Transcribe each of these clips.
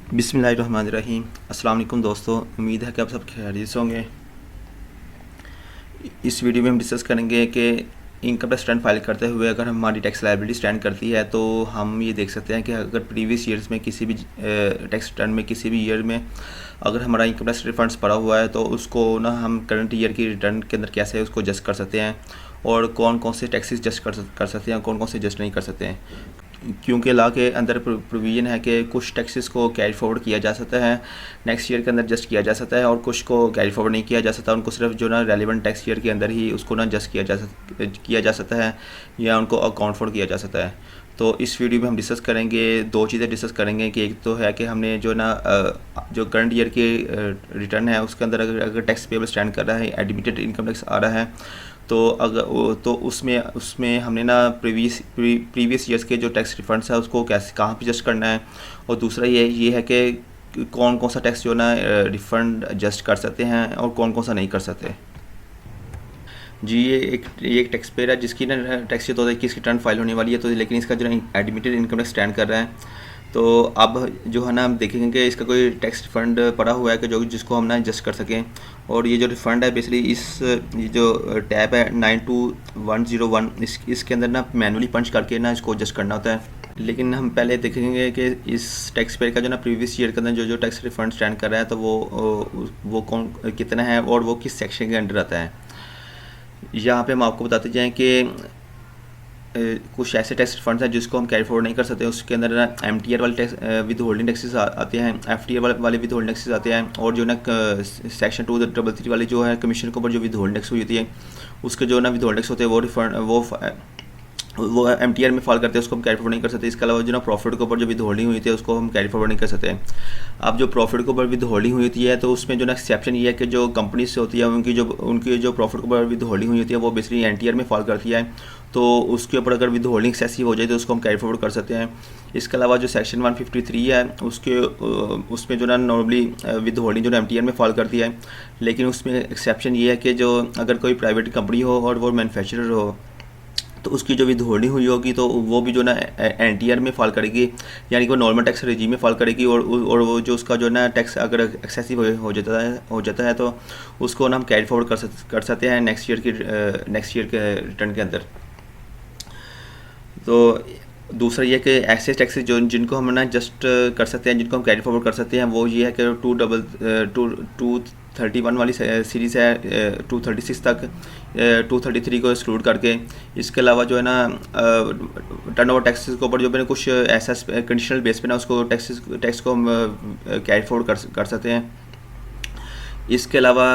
बिस्मिल्लाहिर्रहमानिर्रहीम। अस्सलाम वालेकुम दोस्तों, उम्मीद है कि आप सब खैरियत से होंगे। इस वीडियो में हम डिस्कस करेंगे कि इनकम टैक्स रिटर्न फाइल करते हुए अगर हमारी टैक्स लायबिलिटी स्टैंड करती है तो हम ये देख सकते हैं कि अगर प्रीवियस ईयर्स में किसी भी टैक्स रिटर्न में किसी भी ईयर में अगर हमारा इनकम टैक्स रिफंड्स पड़ा हुआ है तो उसको ना हम करंट ईयर की रिटर्न के अंदर कैसे उसको एडजस्ट कर सकते हैं और कौन कौन से टैक्सेस एडजस्ट कर सकते हैं, कौन कौन से एडजस्ट नहीं कर सकते हैं। क्योंकि लॉ के अंदर प्रोविज़न है कि कुछ टैक्सेस को कैरी फॉरवर्ड किया जा सकता है, नेक्स्ट ईयर के अंदर एडजस्ट किया जा सकता है, और कुछ को कैरी फॉरवर्ड नहीं किया जा सकता, उनको सिर्फ जो ना रेलिवेंट टैक्स ईयर के अंदर ही उसको ना एडजस्ट किया जा सकता है या उनको अकाउंट फॉर किया जा सकता है। तो इस वीडियो में हम डिस्कस करेंगे, दो चीज़ें डिस्कस करेंगे कि एक तो है कि हमने जो ना जो करंट ईयर के रिटर्न है उसके अंदर अगर टैक्स पेबल स्टैंड कर रहा है, एडमिटेड इनकम टैक्स आ रहा है, तो अगर तो उसमें हमने ना प्रीवियस ईयर्स के जो टैक्स रिफंड्स है उसको कैसे कहाँ पे एडजस्ट करना है, और दूसरा ये है कि कौन कौन सा टैक्स जो ना रिफ़ंड एडजस्ट कर सकते हैं और कौन कौन सा नहीं कर सकते। जी, ये एक टैक्स पेयर है जिसकी ना टैक्स 2021 की रिटर्न फाइल होने वाली है, तो लेकिन इसका जो एडमिटेड इनकम टैक्स स्टैंड कर रहा है। तो अब जो है ना हम देखेंगे कि इसका कोई टैक्स रिफ़ंड पड़ा हुआ है कि जो जिसको हम ना एडजस्ट कर सकें। और ये जो रिफ़ंड है बेसिकली ये जो टैब है 92101 इसके अंदर ना मैनुअली पंच करके ना इसको एडजस्ट करना होता है। लेकिन हम पहले देखेंगे कि इस टैक्स पेयर का जो ना प्रीवियस ईयर के अंदर जो टैक्स रिफ़ंड स्टैंड कर रहा है तो वो कौन कितना है और वो किस सेक्शन के अंडर आता है। यहाँ पे हम आपको बताते जाएँ कि कुछ ऐसे टैक्स रिफंड्स हैं जिसको हम कैरी फॉरवर्ड नहीं कर सकते। उसके अंदर ना MTR वाले टैक्स विद होल्डिंग टैक्सेस आते हैं, FTR वाले विद होल्डिंग टैक्सेस आते हैं, और जो ना सेक्शन 233 वाली जो है कमीशन के ऊपर जो विद होल्डिंग टैक्स हुई होती है उसके जो ना विद होल्डिंग टैक्स होते हैं वो MTR में फॉल करते हैं, उसको हम कैरी फॉरवर्ड नहीं कर सकते। इसके अलावा जो ना प्रॉफिट के ऊपर जो विद होल्डिंग हुई थी उसको हम कैरी फॉरवर्ड नहीं कर सकते। अब जो प्रॉफिट के ऊपर विद होल्डिंग हुई होती है तो उसमें जो ना एक्सेप्शन ये है कि जो कंपनी से होती है उनकी जो प्रॉफिट के ऊपर विद होल्डिंग हुई होती है वो बेसिकली NTR में फॉल करती है, तो उसके ऊपर अगर विद होल्डिंग एक्सेसिव हो जाए तो उसको हम कैरी फॉरवर्ड कर सकते हैं। इसके अलावा जो सेक्शन 153 है उसमें जो ना नॉर्मली विद होल्डिंग जो ना MTR में फॉल करती है, लेकिन उसमें एक्सेप्शन ये है कि जो अगर कोई प्राइवेट कंपनी हो और वो मैन्युफैक्चरर हो तो उसकी जो विद होल्डिंग हुई होगी तो वो भी जो ना NTR में फॉल करेगी, यानी कि वो नॉर्मल टैक्स रेजीम में फॉल करेगी, और वो जो उसका जो ना टैक्स अगर एक्सेसिव हो जाता है तो उसको ना हम कैरी फॉरवर्ड कर सकते हैं नेक्स्ट ईयर के रिटर्न के अंदर। तो दूसरा ये कि ऐसे टैक्सेस जिनको हम ना जस्ट कर सकते हैं, जिनको हम कैरी फॉरवर्ड कर सकते हैं, वो ये है कि 231 वाली सीरीज़ है 236 तक, 233 को एक्सक्लूड करके। इसके अलावा जो है ना टर्नओवर टैक्सेस के ऊपर जो मैंने कुछ ऐसा कंडीशनल बेस पे ना उसको टैक्स को हम कैरी फॉरवर्ड कर सकते हैं। इसके अलावा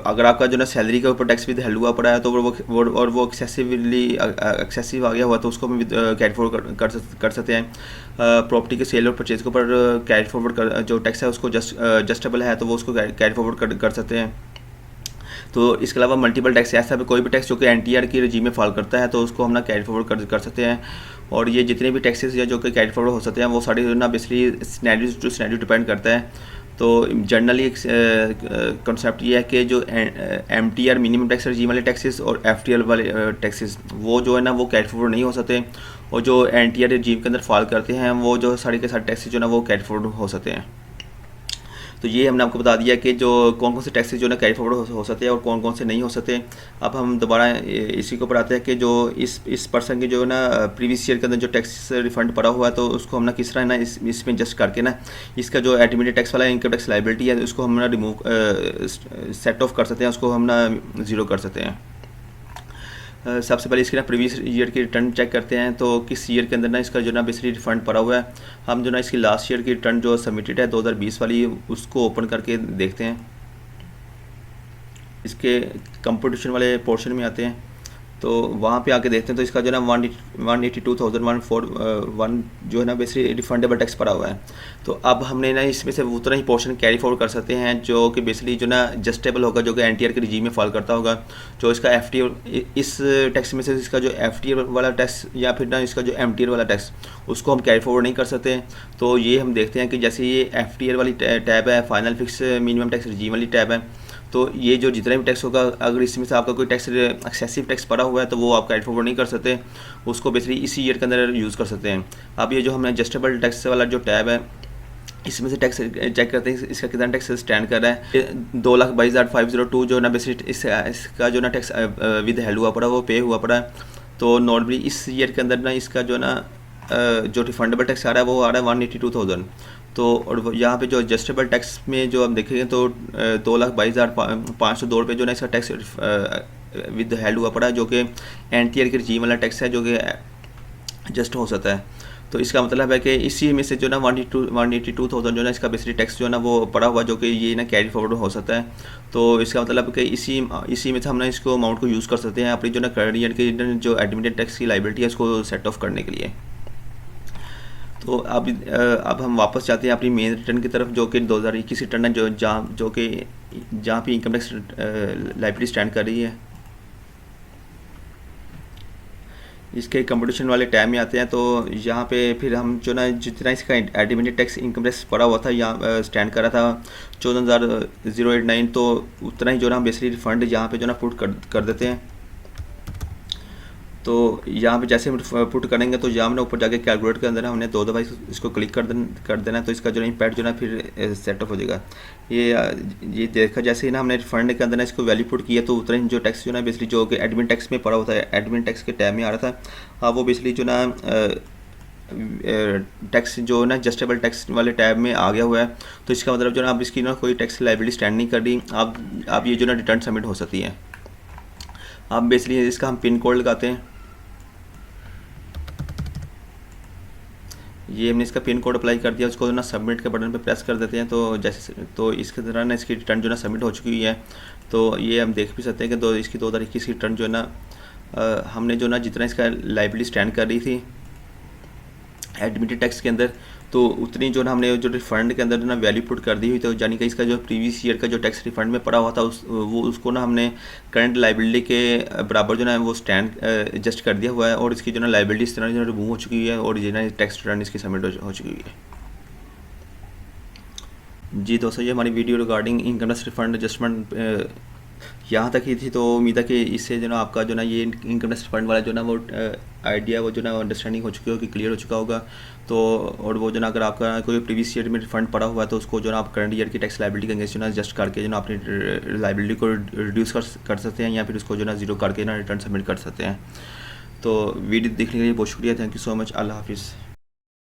अगर आपका जो ना सैलरी के ऊपर टैक्स विद हेल्ड हुआ पड़ा है तो वो एक्सेसिव आ गया हुआ तो उसको हम कैरी फॉरवर्ड कर सकते हैं। प्रॉपर्टी के सेल और परचेज के ऊपर कैरी फॉरवर्ड जो टैक्स है उसको जस्टेबल है तो वो उसको कैरी फॉरवर्ड कर सकते हैं। तो इसके अलावा मल्टीपल टैक्स, ऐसा भी कोई भी टैक्स जो कि NTR की रजीम में फॉल करता है तो उसको हम ना कैरी फॉरवर्ड कर सकते हैं। और ये जितने भी टैक्सेस या जो कि कैरी फॉरवर्ड हो सकते हैं वो सारे ना basically scenario to scenario depend करता है। तो जनरली कॉन्सेप्ट ये है कि जो MTR मिनिमम टैक्स रजीम वाले टैक्सेस और FTR वाले टैक्सेस वो जो है ना वो कैरी फॉरवर्ड नहीं हो सकते, और जो NTR रजीम के अंदर फॉल करते हैं वो जो सारे के सारे टैक्सेस जो ना वो कैरी फॉरवर्ड हो सकते हैं। तो ये हमने आपको बता दिया कि जो कौन कौन से टैक्सेस जो ना कैरी फॉरवर्ड हो सकते हैं और कौन कौन से नहीं हो सकते। अब हम दोबारा इसी के ऊपर आते हैं कि जो इस पर्सन के जो ना प्रीवियस ईयर के अंदर जो टैक्स रिफंड पड़ा हुआ है तो उसको हम ना किस तरह ना इसमें एडजस्ट करके ना इसका जो एडमिटेड टैक्स वाला इनकम टैक्स लायबिलिटी है उसको हम ना रिमूव सेट ऑफ कर सकते हैं, उसको हम ना ज़ीरो कर सकते हैं। सबसे पहले इसकी ना प्रीवियस ईयर की रिटर्न चेक करते हैं तो किस ईयर के अंदर ना इसका जो ना बेसिकली रिफंड पड़ा हुआ है। हम जो ना इसकी लास्ट ईयर की रिटर्न जो सबमिटेड है 2020 वाली उसको ओपन करके देखते हैं। इसके कंपटीशन वाले पोर्शन में आते हैं तो वहाँ पे आके देखते हैं तो इसका जो ना 182,141 जो है ना बेसिकली रिफंडेबल टैक्स पड़ा हुआ है। तो अब हमने ना इसमें से उतना ही पोर्शन कैरी फॉरवर्ड कर सकते हैं जो कि बेसिकली जो ना जस्टेबल होगा, जो कि NTR के रजीम में फॉल करता होगा। जो इसका FTR इस टैक्स में से इसका जो FTR वाला टैक्स या फिर ना इसका जो MTR वाला टैक्स उसको हम कैरी फॉरवर्ड नहीं कर सकते। तो ये हम देखते हैं कि जैसे ये FTR वाली टैब है, फाइनल फिक्स मिनिमम टैक्स रजीम वाली टैब है, तो ये जो जितना भी टैक्स होगा, अगर इसमें से आपका कोई टैक्स एक्सेसिव टैक्स पड़ा हुआ है तो वो आप कैरी फॉरवर्ड नहीं कर सकते, उसको बेसिकली इसी ईयर के अंदर यूज़ कर सकते हैं। अब ये जो हमने एडजस्टेबल टैक्स वाला जो टैब है, इसमें से टैक्स चेक करते हैं इसका कितना टैक्स स्टैंड कर रहा है। 2,22,502 जो ना बेसिकली इसका जो ना टैक्स विद हेल्ड हुआ पड़ा, वो पे हुआ पड़ा है। तो नॉर्मली इस ईयर के अंदर ना इसका जो ना जो रिफंडेबल टैक्स आ रहा है वो आ रहा है 182,000। तो और यहाँ पे जो एडजस्टेबल टैक्स में जो आप देखेंगे तो 2,22,502 रुपये जो ना इसका टैक्स विद हेल्ड हुआ पड़ा है, जो कि एंटी ईयर के रिजीम वाला टैक्स है, जो कि एडजस्ट हो सकता है। तो इसका मतलब है कि इसी में से जो ना 182,000 जो ना इसका बेसिकली टैक्स जो ना वो पड़ा हुआ, जो कि ये ना कैरी फॉरवर्ड हो सकता है। तो इसका मतलब कि इसी में से हम ना इसको अमाउंट को यूज़ कर सकते हैं अपनी जो ना करंट ईयर की जो एडमिटेड टैक्स की लाइबिलिटी है इसको सेट ऑफ करने के लिए। तो अब हम वापस जाते हैं अपनी मेन रिटर्न की तरफ, जो कि 2021 रिटर्न है, जो कि जहाँ पे इनकम टैक्स लाइबिलिटी स्टैंड कर रही है। इसके कंपटीशन वाले टाइम में आते हैं, तो यहाँ पे फिर हम जो ना जितना इसका एडमिटेड टैक्स इनकम टैक्स पड़ा हुआ था, यहाँ स्टैंड कर रहा था 14,089, तो उतना ही जो ना हम बेसिकली रिफंड यहाँ पे जो ना पुट कर देते हैं। तो यहाँ पे जैसे हम पुट करेंगे तो यहाँ ना ऊपर जाके कैलकुलेट के अंदर हमने 2 दफ़ा इसको क्लिक कर देना, तो इसका जो ना इम्पैक्ट जो ना फिर सेट ऑफ हो जाएगा। ये देखा जैसे ही ना हमने रिफंड के अंदर ना इसको वैल्यू पुट किया, तो उतना ही जो टैक्स जो ना बेसिकली जो कि एडमिन टैक्स में पड़ा होता है, एडमिन टैक्स के टाइम में आ रहा था, वो बेसिकली जो ना टैक्स जो ना एडजस्टेबल टैक्स वाले टैब में आ गया हुआ है। तो इसका मतलब जो ना अब इसकी ना कोई टैक्स लाइबिलिटी स्टैंड नहीं कर रही, अब ये जो ना रिटर्न सबमिट हो सकती है। अब बेसिकली इसका हम पिन कोड लगाते हैं, ये हमने इसका पिन कोड अप्लाई कर दिया, उसको ना सबमिट के बटन पे प्रेस कर देते हैं। तो जैसे तो इसके तरह ना इसकी रिटर्न जो ना सबमिट हो चुकी है। तो ये हम देख भी सकते हैं कि इसकी 2021 की रिटर्न जो है ना हमने जो ना जितना इसका लाइबिलिटी स्टैंड कर रही थी एडमिटेड टैक्स के अंदर, तो उतनी जो ना हमने जो रिफंड के अंदर जो ना वैल्यू पुट कर दी हुई, तो यानी कि इसका जो प्रीवियस ईयर का जो टैक्स रिफंड में पड़ा हुआ था उसको ना हमने करंट लाइबिलिटी के बराबर जो ना वो स्टैंड एडजस्ट कर दिया हुआ है, और इसकी जो ना लाइबिलिटी इस तरह जो रिमूव हो चुकी है, और जो ना टैक्स रिटर्न इसकी सबमिट हो चुकी है। जी दोस्तों, ये हमारी video regarding income tax refund adjustment यहाँ तक ही थी। तो उम्मीद है कि इससे जो ना आपका जो ना ये इनकम टैक्स रिफंड वाला जो ना वो आइडिया वो जो ना अंडरस्टैंडिंग हो चुकी होगी, क्लियर हो चुका होगा। तो और वो जो ना अगर आपका कोई प्रीवियस ईयर में रिफंड पड़ा हुआ है, तो उसको जो ना आप करंट ईयर की टैक्स लाइबिलिटी के अगेंस्ट जो ना एडजस्ट करके जो ना अपनी लाइबिलिटी को रिड्यूस कर सकते हैं, या फिर उसको जो ना जीरो करके ना रिटर्न सबमिट कर सकते हैं। तो वीडियो देखने के लिए बहुत शुक्रिया, थैंक यू सो मच, अल्लाह हाफिज़।